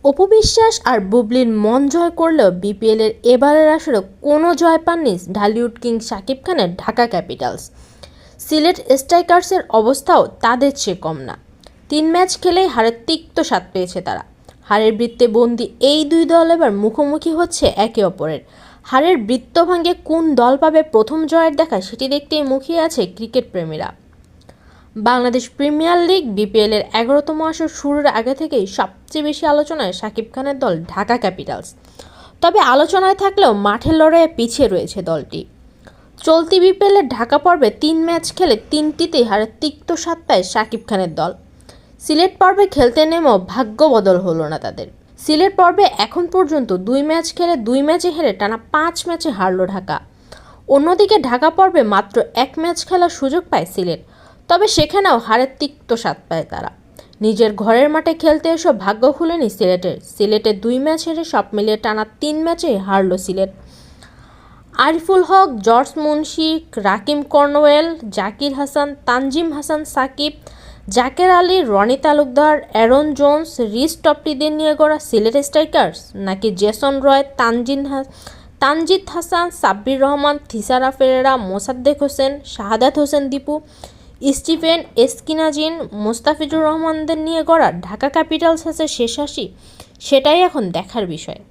অপু বিশ্বাস আর বুবলির মন জয় করলেও বিপিএলের এবারের আসরে কোনো জয় পাননি ঢালিউড কিং শাকিব খানের ঢাকা ক্যাপিটালস। সিলেট স্ট্রাইকার্সের অবস্থাও তাদের চেয়ে কম না। 3 ম্যাচ খেলেই হারের তিক্ত স্বাদ পেয়েছে তারা। হারের বৃত্তে বন্দী এই দুই দল এবার মুখোমুখি হচ্ছে একে অপরের। হারের বৃত্ত ভাঙে কোন দল পাবে প্রথম জয়ের দেখা, সেটি দেখতেই মুখিয়ে আছে ক্রিকেট প্রেমীরা। বাংলাদেশ প্রিমিয়ার লিগ বিপিএলের 11তম আসর শুরুর আগে থেকেই সবচেয়ে বেশি আলোচনায় শাকিব খানের দল ঢাকা ক্যাপিটালস। তবে আলোচনায় থাকলেও মাঠের লড়াইয়ে পিছিয়ে রয়েছে দলটি। চলতি বিপিএলের ঢাকা পর্বে 3 ম্যাচ খেলে 3টিতেই হারের তিক্ত স্বাদ পায় শাকিব খানের দল। সিলেট পর্বে খেলতে নেমেও ভাগ্য বদল হলো না তাদের। সিলেট পর্বে এখন পর্যন্ত 2 ম্যাচ খেলে 2 ম্যাচে হেরে টানা 5 ম্যাচে হারল ঢাকা। অন্যদিকে ঢাকা পর্বে মাত্র 1 ম্যাচ খেলার সুযোগ পায় সিলেট, তবে সেখানেও হারের তিক্ত স্বাদ পায় তারা। নিজের ঘরের মাঠে খেলতে এসেও ভাগ্য খুলেনি সিলেটে 2 ম্যাচ হেরে সব মিলিয়ে টানা 3 ম্যাচে হারল Sylhet. Ariful Haque, George Munsey, Rahkeem Cornwall, Zakir Hasan, Tanzim Hasan Sakib, Jaker Ali, Rony Talukdar, Aaron Jones, Reece টপটিদের নিয়ে গড়া সিলেট স্ট্রাইকার্স, নাকি Jason Roy, Tanzid Hasan, Sabbir Rahman, Thisara Perera, Mosaddek Hossain, Shahadat Hossain Dipu, Stephen Eskinazi, Mustafizur রহমানদের নিয়ে গড়া ঢাকা ক্যাপিটালস আছে শেষ হাসি, সেটাই এখন দেখার বিষয়।